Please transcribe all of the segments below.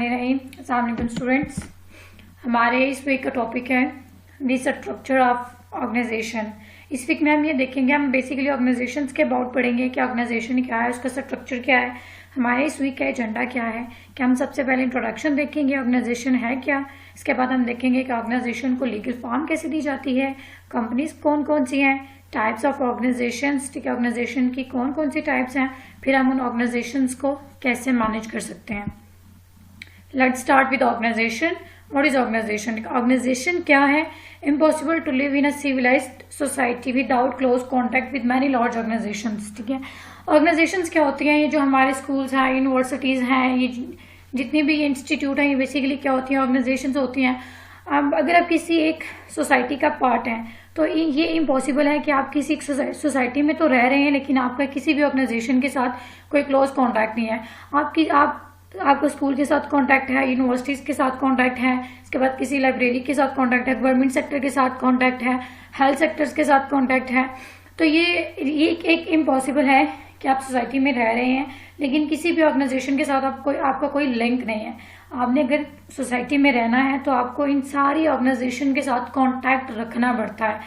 बिस्मिल्लाहिर्रहमानिर्रहीम। अस्सलाम वालेकुम स्टूडेंट्स। हमारे इस वीक का टॉपिक है द स्ट्रक्चर ऑफ ऑर्गेनाइजेशन। इस वीक में हम ये देखेंगे, हम बेसिकली ऑर्गेनाइजेशंस के अबाउट पढ़ेंगे कि ऑर्गेनाइजेशन क्या है, उसका स्ट्रक्चर क्या है, हमारे इस वीक का एजेंडा क्या है। कि हम सबसे पहले इंट्रोडक्शन देखेंगे, ऑर्गेनाइजेशन है क्या। इसके बाद हम देखेंगे कि ऑर्गेनाइजेशन को लीगल फॉर्म कैसे दी जाती है, कंपनीज कौन कौन सी हैं, टाइप्स ऑफ ऑर्गेनाइजेशंस, ठीक है, ऑर्गेनाइजेशन की कौन कौन सी टाइप्स हैं, फिर हम उन ऑर्गेनाइजेशंस को कैसे मैनेज कर सकते हैं। Let's start with organisation. What is organisation? Organisation क्या है? Impossible to live in a civilised society without close contact with many large organisations. ठीक है, ऑर्गेनाइजेशंस क्या होती हैं? ये जो हमारे स्कूल्स हैं, यूनिवर्सिटीज हैं, ये जितनी भी इंस्टीट्यूट हैं, ये बेसिकली क्या होती हैं? ऑर्गेनाइजेशंस होती हैं। अब अगर आप किसी एक सोसाइटी का पार्ट हैं तो ये इम्पॉसिबल है कि आप किसी सोसाइटी में तो रह रहे हैं लेकिन आपका किसी भी ऑर्गेनाइजेशन के साथ कोई क्लोज कॉन्टैक्ट नहीं है। आपको स्कूल के साथ कॉन्टैक्ट है, यूनिवर्सिटीज के साथ कॉन्टैक्ट है, इसके बाद किसी लाइब्रेरी के साथ कॉन्टैक्ट है, गवर्नमेंट सेक्टर के साथ कॉन्टैक्ट है, हेल्थ सेक्टर्स के साथ कॉन्टैक्ट है। तो ये एक इम्पॉसिबल है कि आप सोसाइटी में रह रहे हैं लेकिन किसी भी ऑर्गेनाइजेशन के साथ आपका कोई लिंक नहीं है। आपने अगर सोसाइटी में रहना है तो आपको इन सारी ऑर्गेनाइजेशन के साथ कांटेक्ट रखना पड़ता है।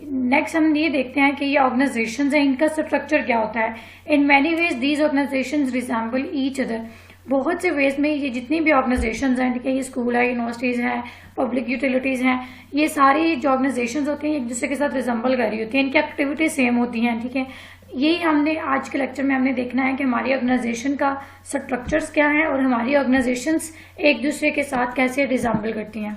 नेक्स्ट हम ये देखते हैं कि ये ऑर्गेनाइजेशंस हैं, इनका स्ट्रक्चर क्या होता है। In many ways these organisations resemble each other. बहुत से वेज में ये जितनी भी ऑर्गेनाइजेशंस हैं, ठीक है, ये स्कूल है, यूनिवर्सिटीज हैं, पब्लिक यूटिलिटीज हैं, ये सारी जो ऑर्गेनाइजेशंस होती हैं एक दूसरे के साथ रिजेंबल कर रही होती हैं, इनकी एक्टिविटीज सेम होती हैं। ठीक है, यही हमने आज के लेक्चर में हमने देखना है कि हमारी ऑर्गेनाइजेशन का स्ट्रक्चर्स क्या है और हमारी ऑर्गेनाइजेशंस एक दूसरे के साथ कैसे रिजेंबल करती हैं।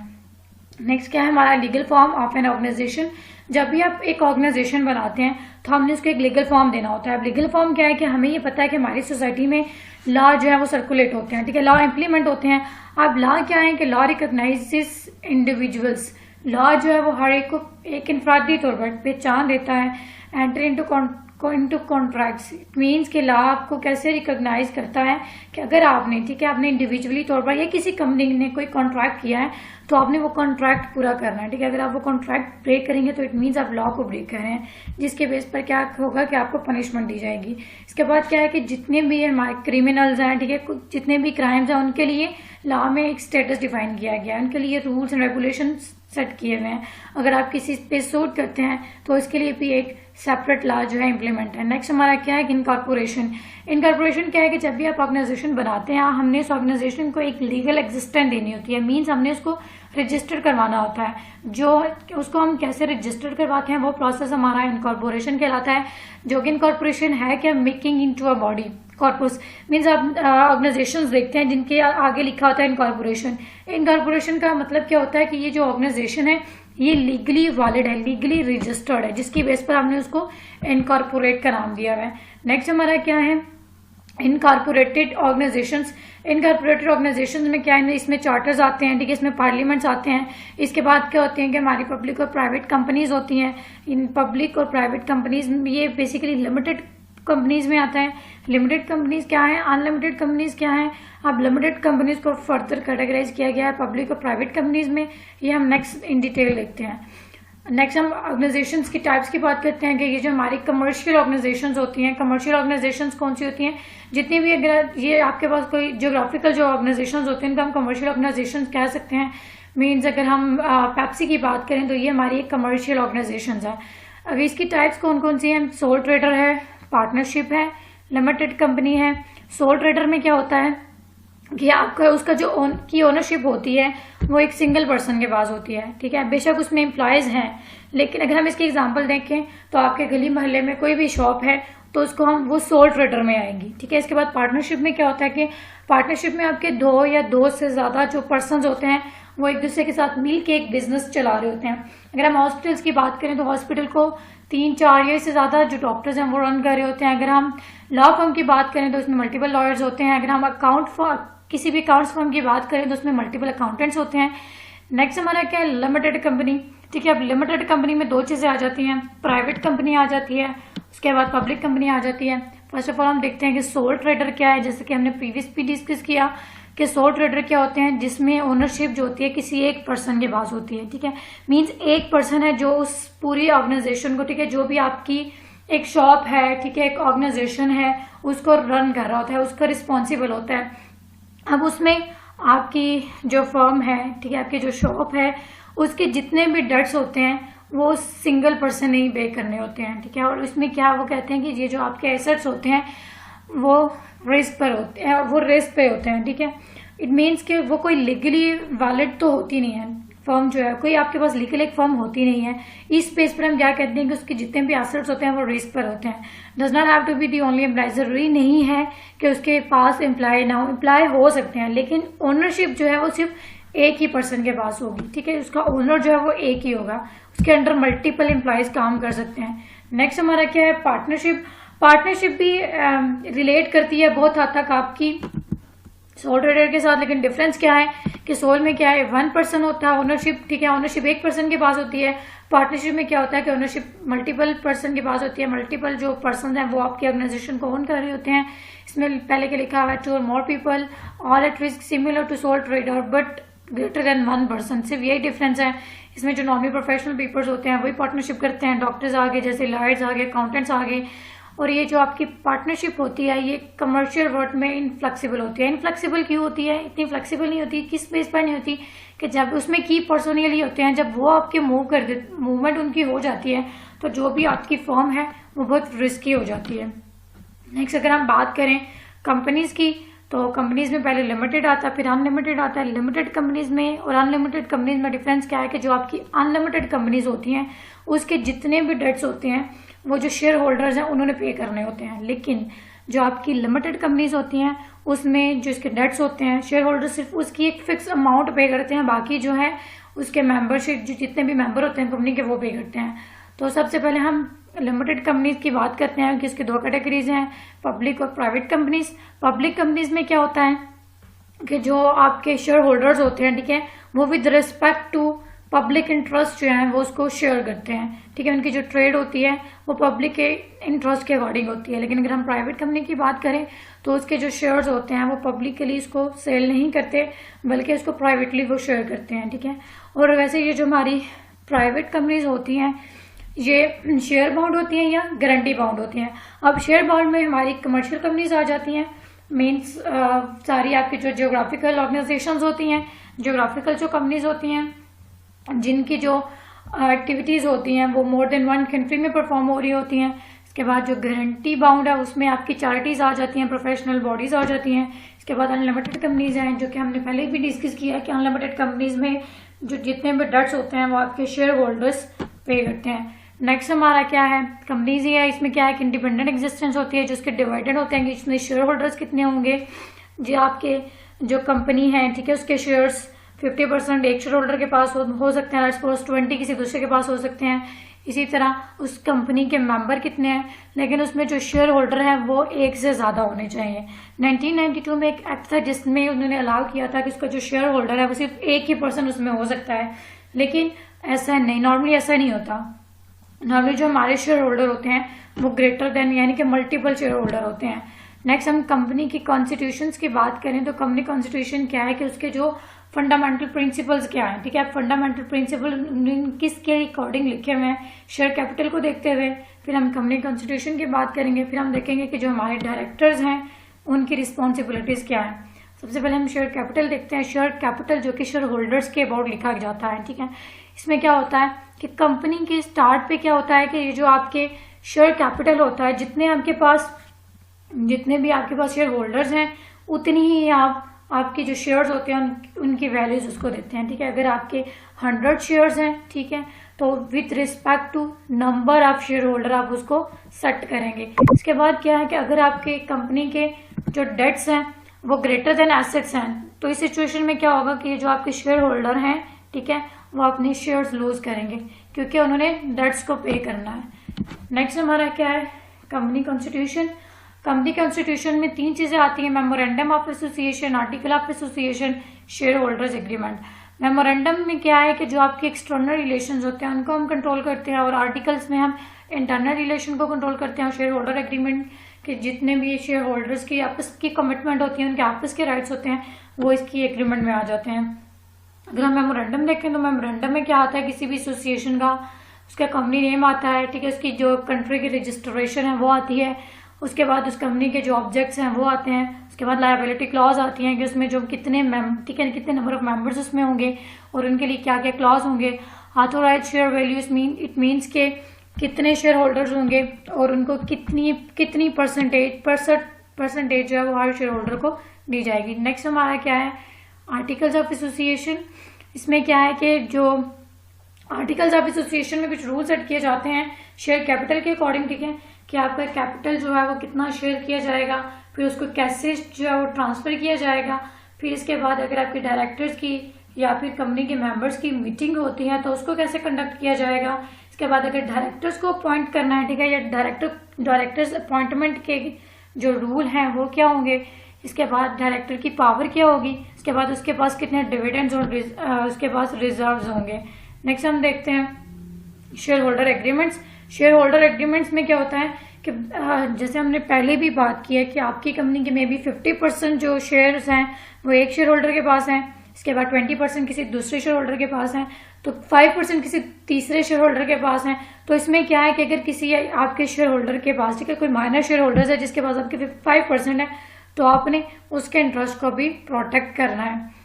नेक्स्ट क्या है हमारा legal form of an organisation. जब भी आप एक ऑर्गेनाइजेशन बनाते हैं तो हमने उसको एक लीगल फॉर्म देना होता है। अब लीगल फॉर्म क्या है कि हमें ये पता है कि हमारी सोसाइटी में लॉ जो है वो सर्कुलेट होते हैं, ठीक है, लॉ इम्प्लीमेंट होते हैं। अब लॉ क्या है कि लॉ रिकॉग्नाइजेस इंडिविजुअल्स। लॉ जो है वो हर एक को एक इनफरादी तौर पर पहचान देता है। Enter into contracts, it means कि लॉ आपको कैसे रिकॉग्नाइज करता है कि अगर आपने, ठीक है, आपने इंडिविजुअली तौर पर या किसी कंपनी ने कोई कॉन्ट्रैक्ट किया है तो आपने वो कॉन्ट्रैक्ट पूरा करना है। ठीक है, अगर आप वो कॉन्ट्रैक्ट ब्रेक करेंगे तो इट मीन्स आप लॉ को ब्रेक कर रहे हैं, जिसके बेस पर क्या होगा कि आपको पनिशमेंट दी जाएगी। इसके बाद क्या है कि जितने भी हमारे क्रिमिनल्स हैं, ठीक है, जितने भी क्राइम्स हैं, उनके लिए लॉ में एक स्टेटस डिफाइन किया गया है, उनके लिए रूल्स एंड रेगुलेशन सेट किए हुए हैं। अगर आप किसी पे सूट करते हैं तो इसके लिए भी एक सेपरेट लॉ जो है इम्प्लीमेंट है। नेक्स्ट हमारा क्या है कि इनकॉर्पोरेशन। इनकॉर्पोरेशन क्या है कि जब भी आप ऑर्गेनाइजेशन बनाते हैं हमने उस ऑर्गेनाइजेशन को एक लीगल एग्जिस्टेंस देनी होती है, मीन्स हमने उसको रजिस्टर करवाना होता है। जो उसको हम कैसे रजिस्टर करवाते हैं वो प्रोसेस हमारा इनकॉर्पोरेशन कहलाता है। जो कि इनकॉर्पोरेशन है कि making into a body corpus, means आप ऑर्गेनाइजेशंस देखते हैं जिनके आगे लिखा होता है इनकॉर्पोरेशन। इनकॉर्पोरेशन का मतलब क्या होता है कि ये जो ऑर्गेनाइजेशन है ये लीगली वैलिड है, लीगली रजिस्टर्ड है, जिसकी बेस पर हमने उसको इनकॉर्पोरेट का नाम दिया हुआ है। नेक्स्ट हमारा क्या है इनकॉर्पोरेटेड ऑर्गेनाइजेशंस। इनकॉर्पोरेटेड ऑर्गेनाइजेशंस में क्या है, इसमें चार्टर्स आते हैं, ठीक है, इसमें पार्लियामेंट्स आते हैं। इसके बाद क्या होती हैं कि हमारी पब्लिक और प्राइवेट कंपनीज होती हैं। इन पब्लिक और प्राइवेट कंपनीज ये बेसिकली लिमिटेड कंपनीज में आता है। लिमिटेड कंपनीज क्या है, अनलिमिटेड कंपनीज क्या है। अब लिमिटेड कंपनीज को फर्दर कैटेगराइज किया गया है पब्लिक और प्राइवेट कंपनीज में, ये हम नेक्स्ट इन डिटेल देखते हैं। नेक्स्ट हम ऑर्गेनाइजेशंस की टाइप्स की बात करते हैं कि ये जो हमारी कमर्शियल ऑर्गेनाइजेशंस होती हैं, कमर्शियल ऑर्गेनाइजेशंस कौन सी होती हैं, जितनी भी अगर ये आपके पास कोई जियोग्राफिकल जो ऑर्गेनाइजेशंस होते हैं उनको हम कमर्शियल ऑर्गेनाइजेशंस कह सकते हैं। मीन्स अगर हम पेप्सी की बात करें तो ये हमारी एक कमर्शियल ऑर्गेनाइजेशंस है। अब इसकी टाइप्स कौन कौन सी हैं, सोल ट्रेडर है, पार्टनरशिप है, लिमिटेड कंपनी है। सोल ट्रेडर में क्या होता है कि आपका उसका जो ओनरशिप होती है वो एक सिंगल पर्सन के पास होती है, ठीक है, बेशक उसमें एम्प्लॉयज हैं लेकिन अगर हम इसकी एग्जांपल देखें तो आपके गली मोहल्ले में कोई भी शॉप है तो उसको वो सोल ट्रेडर में आएगी। ठीक है, इसके बाद पार्टनरशिप में क्या होता है कि पार्टनरशिप में आपके दो या दो से ज्यादा जो पर्सन होते हैं वो एक दूसरे के साथ मिल के एक बिजनेस चला रहे होते हैं। अगर हम हॉस्पिटल्स की बात करें तो हॉस्पिटल को 3-4 या से ज्यादा जो डॉक्टर्स हैं वो रन कर रहे होते हैं। अगर हम लॉ फर्म की बात करें तो उसमें मल्टीपल लॉयर्स होते हैं। अगर हम किसी भी अकाउंट्स फर्म की बात करें तो उसमें मल्टीपल अकाउंटेंट्स होते हैं। नेक्स्ट हमारा क्या है लिमिटेड कंपनी। ठीक है, अब लिमिटेड कंपनी में दो चीजें आ जाती हैं, प्राइवेट कंपनी आ जाती है, उसके बाद पब्लिक कंपनी आ जाती है। फर्स्ट ऑफ ऑल हम देखते हैं कि सोल ट्रेडर क्या है, जैसे कि हमने प्रीवियस भी डिस्कस किया कि सोल ट्रेडर क्या होते हैं, जिसमें ओनरशिप जो होती है किसी एक पर्सन के पास होती है। ठीक है, मीन्स एक पर्सन है जो उस पूरी ऑर्गेनाइजेशन को, ठीक है, जो भी आपकी एक शॉप है, ठीक है, एक ऑर्गेनाइजेशन है, उसको रन कर रहा होता है, उसका रिस्पॉन्सिबल होता है। अब उसमें आपकी जो फर्म है, ठीक है, आपकी जो शॉप है, उसके जितने भी डेट्स होते हैं वो सिंगल पर्सन नहीं पे करने होते हैं, ठीक है। और उसमें क्या वो कहते हैं कि ये जो आपके एसेट्स होते हैं वो रिस्क पर होते हैं, वो रिस्क पे होते हैं, ठीक है। इट मीन्स कि वो कोई लीगली वैलिड तो होती नहीं है फर्म, जो है कोई आपके पास लीगल एक फर्म होती नहीं है। इस स्पेस पर हम क्या कहते हैं कि उसके जितने भी एसेट्स होते हैं वो रिस्क पर होते हैं। Does not have to be the only employ, जरूरी नहीं है कि उसके पास एम्प्लॉय ना हो, एम्प्लॉय हो सकते हैं, लेकिन ओनरशिप जो है वो सिर्फ एक ही पर्सन के पास होगी, ठीक है। उसका ओनर जो है वो एक ही होगा, उसके अंडर मल्टीपल एम्प्लॉयज काम कर सकते हैं। नेक्स्ट हमारा क्या है, पार्टनरशिप। पार्टनरशिप भी रिलेट करती है बहुत हद तक आपकी सोल ट्रेडर के साथ, लेकिन डिफरेंस क्या है कि सोल में क्या है, 1 पर्सन होता है ओनरशिप, ठीक है, ओनरशिप एक पर्सन के पास होती है। पार्टनरशिप में क्या होता है कि ओनरशिप मल्टीपल पर्सन के पास होती है, मल्टीपल जो पर्सन हैं वो आपकी ऑर्गेनाइजेशन को ओन कर रहे होते हैं। इसमें पहले के लिखा हुआ है two or more people all at risk similar to sole trader but greater than 1 person, सिर्फ यही डिफरेंस है। इसमें जो नॉर्मली प्रोफेशनल पीपल्स होते हैं वही पार्टनरशिप करते हैं, डॉक्टर्स आगे जैसे लॉयर्स आगे, अकाउंटेंट्स आगे। और ये जो आपकी पार्टनरशिप होती है ये कमर्शियल वर्ल्ड में इनफ्लेक्सिबल होती है। इनफ्लेक्सिबल क्यों होती है, इतनी फ्लेक्सिबल नहीं होती, किस बेस पर नहीं होती कि जब उसमें की पर्सनली होते हैं, जब वो आपके मूवमेंट उनकी हो जाती है तो जो भी आपकी फर्म है वो बहुत रिस्की हो जाती है। नेक्स्ट अगर हम बात करें कंपनीज की, तो कंपनीज में पहले लिमिटेड आता है फिर अनलिमिटेड आता है। लिमिटेड कंपनीज में और अनलिमिटेड कंपनीज में डिफरेंस क्या है कि जो आपकी अनलिमिटेड कंपनीज होती हैं उसके जितने भी डेट्स होते हैं वो जो शेयर होल्डर्स हैं उन्होंने पे करने होते हैं, लेकिन जो आपकी लिमिटेड कंपनीज होती हैं उसमें जो इसके डेट्स होते हैं शेयर होल्डर सिर्फ उसकी एक फिक्स अमाउंट पे करते हैं, बाकी जो है उसके मेंबरशिप जो जितने भी मेंबर होते हैं कंपनी के वो पे करते हैं। तो सबसे पहले हम लिमिटेड कंपनीज की बात करते हैं कि इसके 2 कैटेगरीज हैं, पब्लिक और प्राइवेट कंपनीज। पब्लिक कंपनीज में क्या होता है कि जो आपके शेयर होल्डर्स होते हैं, ठीक है, वो with respect to public interest जो है वो उसको शेयर करते हैं, ठीक है। उनकी जो ट्रेड होती है वो पब्लिक के इंटरेस्ट के अकॉर्डिंग होती है। लेकिन अगर हम प्राइवेट कंपनी की बात करें तो उसके जो शेयर्स होते हैं वो पब्लिकली इसको सेल नहीं करते बल्कि इसको प्राइवेटली वो शेयर करते हैं, ठीक है। और वैसे ये जो हमारी प्राइवेट कंपनीज होती हैं ये शेयर बाउंड होती हैं या गारंटी बाउंड होती हैं। अब शेयर बाउंड में हमारी कमर्शियल कंपनीज आ जाती हैं, मीन्स सारी आपकी जो जियोग्राफिकल ऑर्गेनाइजेशंस होती हैं, जियोग्राफिकल जो कंपनीज होती हैं जिनकी जो एक्टिविटीज होती हैं वो मोर देन 1 कंट्री में परफॉर्म हो रही होती हैं। इसके बाद जो गारंटी बाउंड है उसमें आपकी चैरिटीज आ जाती हैं, प्रोफेशनल बॉडीज आ जाती हैं। इसके बाद अनलिमिटेड कंपनीज हैं जो कि हमने पहले भी डिस्कस किया कि अनलिमिटेड कंपनीज में जो जितने भी डेट्स होते हैं वो आपके शेयर होल्डर्स पे करते हैं। नेक्स्ट हमारा क्या है, कंपनीज ही है। इसमें क्या है कि इंडिपेंडेंट एग्जिस्टेंस होती है, जिसके डिवाइडेड होते हैं कि इसमें शेयर होल्डर्स कितने होंगे। जो आपके जो कंपनी है, ठीक है, उसके शेयर्स 50% एक शेयर होल्डर के पास हो सकते हैं, सपोज 20 किसी दूसरे के पास हो सकते हैं। इसी तरह उस कंपनी के मेंबर कितने हैं, लेकिन उसमें जो शेयर होल्डर है वो एक से ज्यादा होने चाहिए। 1992 में एक एक्ट था जिसमें उन्होंने अलाउ किया था कि उसका जो शेयर होल्डर है वो सिर्फ एक ही पर्सन उसमें हो सकता है, लेकिन ऐसा नहीं, नॉर्मली ऐसा नहीं होता। नॉर्मली जो हमारे शेयर होल्डर होते हैं वो ग्रेटर देन यानी कि मल्टीपल शेयर होल्डर होते हैं। नेक्स्ट हम कंपनी की कॉन्स्टिट्यूशंस की बात करें तो कंपनी कॉन्स्टिट्यूशन क्या है कि उसके जो फंडामेंटल प्रिंसिपल्स क्या है, ठीक है। फंडामेंटल प्रिंसिपल किसके अकॉर्डिंग लिखे हुए हैं, शेयर कैपिटल को देखते हुए। फिर हम कंपनी कॉन्स्टिट्यूशन की बात करेंगे, फिर हम देखेंगे कि जो हमारे डायरेक्टर्स हैं उनकी रिस्पॉन्सिबिलिटीज क्या है। सबसे पहले हम शेयर कैपिटल देखते हैं। शेयर कैपिटल जो कि शेयर होल्डर्स के अबाउट लिखा जाता है, ठीक है। इसमें क्या होता है कि कंपनी के स्टार्ट पे क्या होता है कि ये जो आपके शेयर कैपिटल होता है, जितने भी आपके पास शेयर होल्डर्स हैं उतनी ही आपके जो शेयर्स होते हैं उनकी वैल्यूज उसको देते हैं, ठीक है। अगर आपके 100 शेयर्स हैं, ठीक है, तो with respect to number of shareholder आप उसको सेट करेंगे। इसके बाद क्या है कि अगर आपके कंपनी के जो डेट्स हैं वो ग्रेटर देन एसेट्स हैं तो इस सिचुएशन में क्या होगा कि जो आपके शेयर होल्डर हैं, ठीक है, वो अपने शेयर्स लूज करेंगे क्योंकि उन्होंने डेट्स को पे करना है। नेक्स्ट हमारा क्या है, कंपनी कॉन्स्टिट्यूशन। कंपनी कॉन्स्टिट्यूशन में 3 चीजें आती हैं, memorandum of association, article of association, share holders agreement. Memorandum में क्या है कि जो आपके एक्सटर्नल रिलेशंस होते हैं उनको हम कंट्रोल करते हैं और आर्टिकल्स में हम इंटरनल रिलेशन को कंट्रोल करते हैं। शेयर होल्डर एग्रीमेंट के जितने भी शेयर होल्डर्स की आपस की कमिटमेंट होती है, उनके आपस के राइट्स होते हैं, वो इसकी एग्रीमेंट में आ जाते हैं। अगर हम मेमोरेंडम देखें तो मेमोरेंडम में क्या आता है, किसी भी एसोसिएशन का उसका कंपनी नेम आता है, ठीक है, उसकी जो कंट्री की रजिस्ट्रेशन है वो आती है उसके बाद उस कंपनी के जो ऑब्जेक्ट्स हैं वो आते हैं, उसके बाद लायबिलिटी क्लॉज आती हैं कि उसमें जो कितने ठीक है कितने नंबर ऑफ मेंबर्स उसमें होंगे और उनके लिए क्या क्या क्लॉज होंगे। Authorise share values it means के कितने शेयर होल्डर्स होंगे और उनको कितनी परसेंटेज जो है वो हर शेयर होल्डर को दी जाएगी। नेक्स्ट हमारा क्या है, आर्टिकल्स ऑफ एसोसिएशन। इसमें क्या है कि जो आर्टिकल्स ऑफ एसोसिएशन में कुछ रूल सेट किए जाते हैं शेयर कैपिटल के अकॉर्डिंग, ठीक है, कि आपका कैपिटल जो है वो कितना शेयर किया जाएगा, फिर उसको कैसे जो है वो ट्रांसफर किया जाएगा, फिर इसके बाद अगर आपके डायरेक्टर्स की या फिर कंपनी के मेंबर्स की मीटिंग होती है तो उसको कैसे कंडक्ट किया जाएगा। इसके बाद अगर डायरेक्टर्स को अपॉइंट करना है, ठीक है, या डायरेक्टर्स अपॉइंटमेंट के जो रूल हैं वो क्या होंगे। इसके बाद डायरेक्टर की पावर क्या होगी, इसके बाद उसके पास कितने डिविडेंड्स और उसके पास रिजर्व्स होंगे। नेक्स्ट हम देखते हैं share holder agreements. Share holder agreements में क्या होता है कि जैसे हमने पहले भी बात की है कि आपकी कंपनी के में भी 50% जो शेयर्स हैं वो एक शेयर होल्डर के पास हैं, इसके बाद 20% किसी दूसरे शेयर होल्डर के पास हैं, तो 5% किसी तीसरे शेयर होल्डर के पास हैं। तो इसमें क्या है कि अगर किसी आपके शेयर होल्डर के पास, ठीक है, कोई माइनर शेयर होल्डर है जिसके पास आपके 5% है तो आपने उसके इंटरेस्ट को भी प्रोटेक्ट करना है।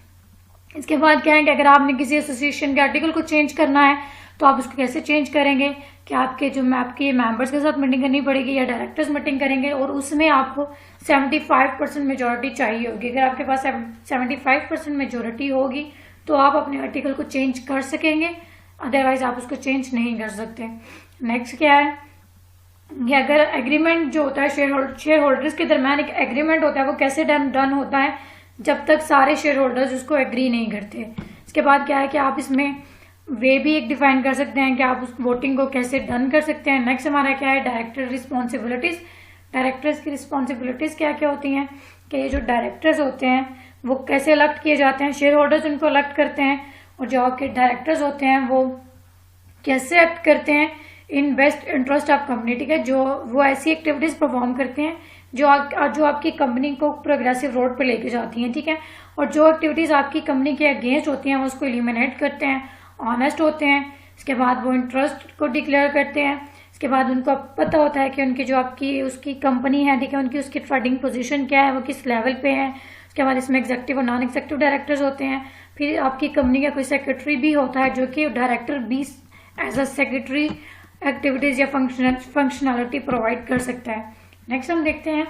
इसके बाद क्या है कि अगर आपने किसी एसोसिएशन के आर्टिकल को चेंज करना है तो आप उसको कैसे चेंज करेंगे कि आपके मेंबर्स के साथ मीटिंग करनी पड़ेगी या डायरेक्टर्स मीटिंग करेंगे और उसमें आपको 75% मेजोरिटी चाहिए होगी। अगर आपके पास 75% मेजोरिटी होगी तो आप अपने आर्टिकल को चेंज कर सकेंगे, अदरवाइज आप उसको चेंज नहीं कर सकते। नेक्स्ट क्या है कि अगर एग्रीमेंट जो होता है शेयर होल्डर्स के दरम्यान एक एग्रीमेंट होता है वो कैसे डन होता है, जब तक सारे शेयर होल्डर्स उसको एग्री नहीं करते। इसके बाद क्या है कि आप इसमें वे भी एक डिफाइन कर सकते हैं कि आप उस वोटिंग को कैसे डन कर सकते हैं। नेक्स्ट हमारा क्या है, डायरेक्टर रिस्पॉन्सिबिलिटीज। डायरेक्टर्स की रिस्पॉन्सिबिलिटीज क्या क्या होती हैं कि ये जो डायरेक्टर्स होते हैं वो कैसे इलेक्ट किए जाते हैं, शेयर होल्डर्स उनको इलेक्ट करते हैं, और जो आपके डायरेक्टर्स होते हैं वो कैसे एक्ट करते हैं in best interest of company, ठीक है, जो वो ऐसी एक्टिविटीज परफॉर्म करते हैं जो आपकी कंपनी को प्रोग्रेसिव रोड पे लेके जाती हैं, ठीक है, और जो एक्टिविटीज आपकी कंपनी के अगेंस्ट होती हैं वो उसको एलिमिनेट करते हैं, ऑनेस्ट होते हैं। इसके बाद वो इंटरेस्ट को डिक्लेयर करते हैं। इसके बाद उनको पता होता है कि उनकी जो उसकी कंपनी है, ठीक है, उसकी ट्रेडिंग पोजीशन क्या है, वो किस लेवल पे है। उसके बाद इसमें एग्जीक्यूटिव और नॉन एग्जीक्यूटिव डायरेक्टर्स होते हैं। फिर आपकी कंपनी का कोई सेक्रेटरी भी होता है जो कि डायरेक्टर भी एज अ सेक्रेटरी एक्टिविटीज या फंक्शनैलिटी प्रोवाइड कर सकता है। नेक्स्ट हम देखते हैं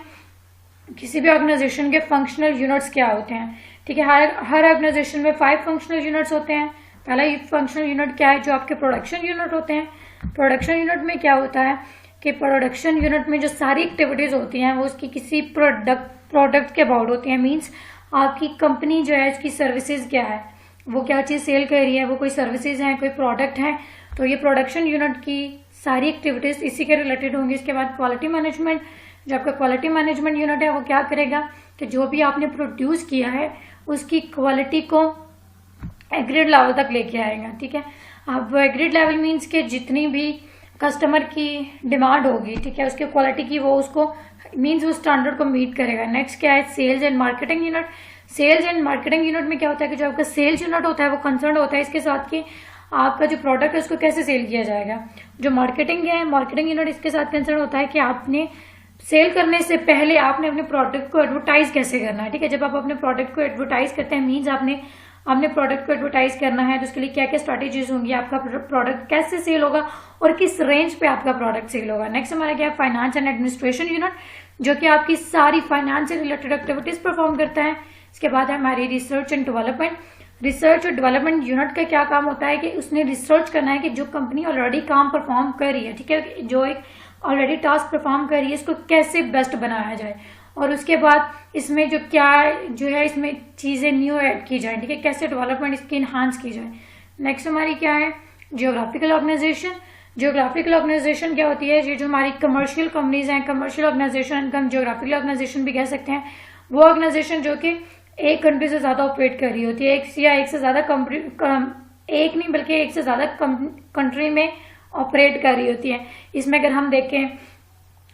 किसी भी ऑर्गेनाइजेशन के फंक्शनल यूनिट्स क्या होते हैं, ठीक है। हर ऑर्गेनाइजेशन में 5 फंक्शनल यूनिट्स होते हैं। पहला फंक्शनल यूनिट क्या है, जो आपके प्रोडक्शन यूनिट होते हैं। प्रोडक्शन यूनिट में क्या होता है कि प्रोडक्शन यूनिट में जो सारी एक्टिविटीज होती हैं वो उसकी किसी प्रोडक्ट के अबाउट होती हैं। मीन्स आपकी कंपनी जो है उसकी सर्विसेज क्या है, वो क्या चीज सेल कर रही है, वो कोई सर्विसेज है, कोई प्रोडक्ट है, तो ये प्रोडक्शन यूनिट की सारी एक्टिविटीज इसी के रिलेटेड होंगी। इसके बाद क्वालिटी मैनेजमेंट, जो आपका क्वालिटी मैनेजमेंट यूनिट है वो क्या करेगा कि जो भी आपने प्रोड्यूस किया है उसकी क्वालिटी को एग्रीड लेवल तक लेके आएगा, ठीक है। अब एग्रीड लेवल मीन्स के जितनी भी कस्टमर की डिमांड होगी, ठीक है, उसके क्वालिटी की वो उसको मीन्स वो स्टैंडर्ड को मीट करेगा। नेक्स्ट क्या है, sales and marketing unit. Sales and marketing unit में क्या होता है कि जो आपका सेल्स यूनिट होता है वो कंसर्न होता है इसके साथ कि आपका जो प्रोडक्ट है उसको कैसे सेल किया जाएगा। जो मार्केटिंग है, मार्केटिंग यूनिट इसके साथ कंसर्न होता है कि आपने सेल करने से पहले आपने अपने प्रोडक्ट को एडवर्टाइज कैसे करना है, ठीक है। जब आप अपने प्रोडक्ट को एडवर्टाइज करते हैं मीन्स आपने अपने प्रोडक्ट को एडवर्टाइज करना है तो उसके लिए क्या क्या स्ट्रैटेजीज होंगी, आपका प्रोडक्ट कैसे सेल होगा और किस रेंज पे आपका प्रोडक्ट सेल होगा। नेक्स्ट हमारा क्या है, फाइनेंस एंड एडमिनिस्ट्रेशन यूनिट, जो कि आपकी सारी फाइनेंस से रिलेटेड एक्टिविटीज परफॉर्म करता है। इसके बाद है हमारी रिसर्च एंड डेवलपमेंट। रिसर्च और डेवलपमेंट यूनिट का क्या काम होता है कि उसने रिसर्च करना है कि जो कंपनी ऑलरेडी काम परफॉर्म कर रही है, ठीक है, जो एक ऑलरेडी टास्क परफॉर्म कर रही है इसको कैसे बेस्ट बनाया जाए, और उसके बाद इसमें जो है इसमें चीजें न्यू ऐड की जाए, ठीक है, कैसे डेवलपमेंट इसकी इनहांस की जाए। नेक्स्ट हमारी क्या है, जियोग्राफिकल ऑर्गेनाइजेशन। जियोग्राफिकल ऑर्गेनाइजेशन क्या होती है, ये जो हमारी कमर्शियल कंपनीज हैं, कमर्शियल ऑर्गेनाइजेशन, इनका हम जियोग्राफिकल ऑर्गेनाइजेशन भी कह सकते हैं। वो ऑर्गेनाइजेशन जो कि एक कंट्री से ज्यादा ऑपरेट कर रही होती है, एक से ज्यादा एक नहीं बल्कि एक से ज्यादा कंट्री में ऑपरेट कर रही होती है। इसमें अगर हम देखें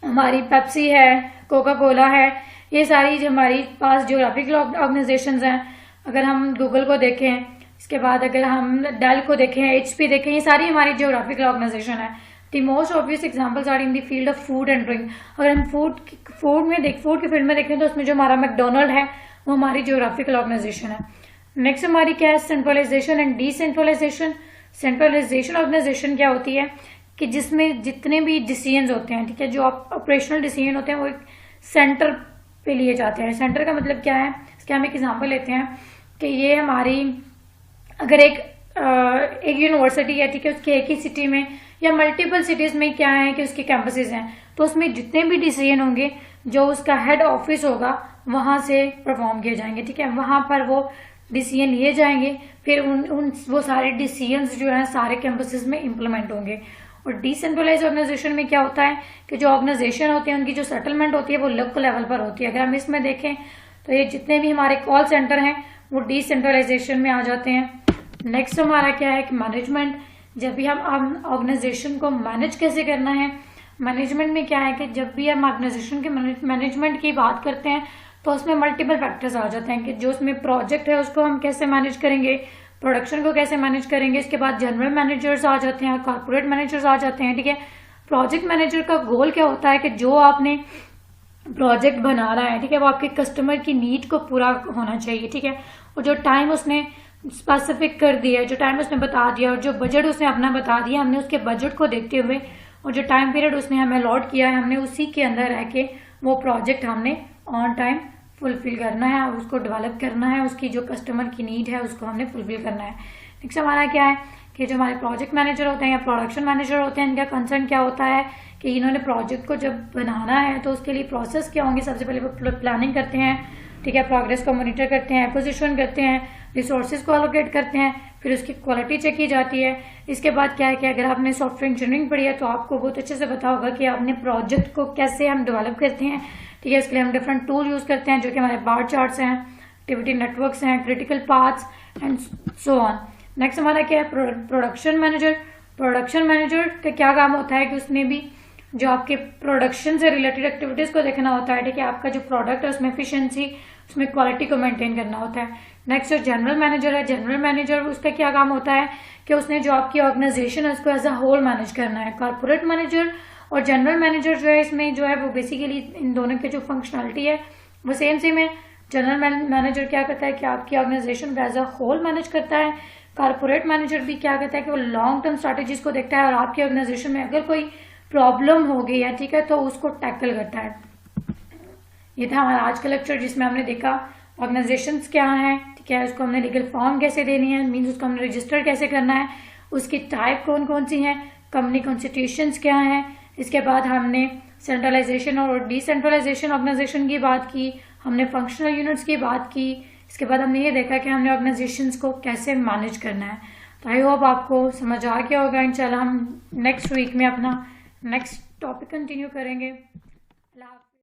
हमारी पेप्सी है, कोका कोला है, ये सारी जो हमारी पास जियोग्राफिकल ऑर्गेनाइजेशंस हैं। अगर हम गूगल को देखें, इसके बाद अगर हम डेल को देखें, HP देखें, ये सारी हमारी जियोग्राफिकल ऑर्गेनाइजेशन है। The most obvious examples are in the field of food and drink. अगर हम फूड के फील्ड में देखें तो उसमें जो हमारा मैकडोनल्ड है वो हमारी जियोग्राफिकल ऑर्गेनाइजेशन है। नेक्स्ट हमारी क्या है, centralisation and decentralisation. Centralisation organisation क्या होती है कि जिसमें जितने भी डिसीजन होते हैं, ठीक है, जो ऑपरेशनल डिसीजन होते हैं वो एक सेंटर पे लिए जाते हैं। सेंटर का मतलब क्या है, इसके हम एक एग्जांपल लेते हैं कि ये हमारी अगर एक यूनिवर्सिटी है, ठीक है, उसके एक ही सिटी में या मल्टीपल सिटीज में क्या है कि उसके कैंपसेस हैं, तो उसमें जितने भी डिसीजन होंगे जो उसका हेड ऑफिस होगा वहां से परफॉर्म किए जाएंगे, ठीक है, वहां पर वो डिसीजन लिए जाएंगे, फिर वो सारे डिसीजंस जो है सारे कैंपसेस में इम्प्लीमेंट होंगे। और डिसेंट्रलाइज ऑर्गेनाइजेशन में क्या होता है कि जो ऑर्गेनाइजेशन होती है उनकी जो सेटलमेंट होती है वो लोकल लेवल पर होती है। अगर हम इसमें देखें तो ये जितने भी हमारे कॉल सेंटर हैं वो डिसेंट्रलाइजेशन में आ जाते हैं। नेक्स्ट हमारा क्या है कि मैनेजमेंट। जब भी हम ऑर्गेनाइजेशन को मैनेज कैसे करना है, मैनेजमेंट में क्या है कि जब भी हम ऑर्गेनाइजेशन के मैनेजमेंट की बात करते हैं तो उसमें मल्टीपल फैक्टर्स आ जाते हैं कि जो उसमें प्रोजेक्ट है उसको हम कैसे मैनेज करेंगे, प्रोडक्शन को कैसे मैनेज करेंगे, इसके बाद जनरल मैनेजर्स आ जाते हैं, कॉर्पोरेट मैनेजर्स आ जाते हैं, ठीक है। प्रोजेक्ट मैनेजर का गोल क्या होता है कि जो आपने प्रोजेक्ट बनाना है, ठीक है, वो आपके कस्टमर की नीड को पूरा होना चाहिए, ठीक है, और जो टाइम उसने स्पेसिफिक कर दिया है, जो टाइम उसने बता दिया और जो बजट उसने अपना बता दिया, हमने उसके बजट को देखते हुए और जो टाइम पीरियड उसने हमें अलॉट किया है हमने उसी के अंदर रह के वो प्रोजेक्ट हमने ऑन टाइम फुलफिल करना है और उसको डेवलप करना है, उसकी जो कस्टमर की नीड है उसको हमने फुलफिल करना है। नेक्स्ट हमारा क्या है कि जो हमारे प्रोजेक्ट मैनेजर होते हैं या प्रोडक्शन मैनेजर होते हैं इनका कंसर्न क्या होता है कि इन्होंने प्रोजेक्ट को जब बनाना है तो उसके लिए प्रोसेस क्या होंगे। सबसे पहले वो प्लानिंग करते हैं, ठीक है, प्रोग्रेस को मॉनिटर करते हैं, एक्विजिशन करते हैं, रिसोर्सेज को एलोकेट करते हैं, फिर उसकी क्वालिटी चेक की जाती है। इसके बाद क्या है कि अगर आपने सॉफ्टवेयर इंजीनियरिंग पढ़ी है तो आपको बहुत अच्छे से पता होगा कि आपने प्रोजेक्ट को कैसे हम डेवलप करते हैं, ठीक है। इसके लिए हम डिफरेंट टूल यूज करते हैं जो कि हमारे बार चार्ट्स हैं, एक्टिविटी नेटवर्क्स हैं, critical paths and so on. Next हमारा क्या है, प्रोडक्शन मैनेजर। प्रोडक्शन मैनेजर का क्या काम होता है कि उसने भी जो आपके प्रोडक्शन से रिलेटेड एक्टिविटीज को देखना होता है, ठीक है, आपका जो प्रोडक्ट है उसमें एफिशिएंसी, उसमें क्वालिटी को मेंटेन करना होता है। नेक्स्ट जो जनरल मैनेजर है, जनरल मैनेजर उसका क्या काम होता है कि उसने जो आपकी ऑर्गेनाइजेशन है उसको एज अ होल मैनेज करना है। कॉर्पोरेट मैनेजर और जनरल मैनेजर जो है इसमें जो है वो बेसिकली इन दोनों की जो फंक्शनलिटी है वो सेम है। जनरल मैनेजर क्या करता है कि आपकी ऑर्गेनाइजेशन को एज अ होल मैनेज करता है। कॉर्पोरेट मैनेजर भी क्या करता है कि वो लॉन्ग टर्म स्ट्रैटेजीज को देखता है और आपकी ऑर्गेनाइजेशन में अगर कोई प्रॉब्लम हो गई है, ठीक है, तो उसको टैकल करता है। ये था हमारा आज का लेक्चर जिसमें हमने देखा ऑर्गेनाइजेशंस क्या है, ठीक है, उसको हमने लीगल फॉर्म कैसे देनी है, मीन्स उसको हमने रजिस्टर कैसे करना है, उसकी टाइप कौन कौन सी है, कंपनी कॉन्स्टिट्यूशंस क्या है। इसके बाद हमने सेंट्रलाइजेशन और डिसेंट्रलाइजेशन ऑर्गेनाइजेशन की बात की, हमने फंक्शनल यूनिट्स की बात की। इसके बाद हमने ये देखा कि हमने ऑर्गेनाइजेशंस को कैसे मैनेज करना है। तो आई होप आपको समझ आ गया होगा। इंशाल्लाह हम नेक्स्ट वीक में अपना नेक्स्ट टॉपिक कंटिन्यू करेंगे।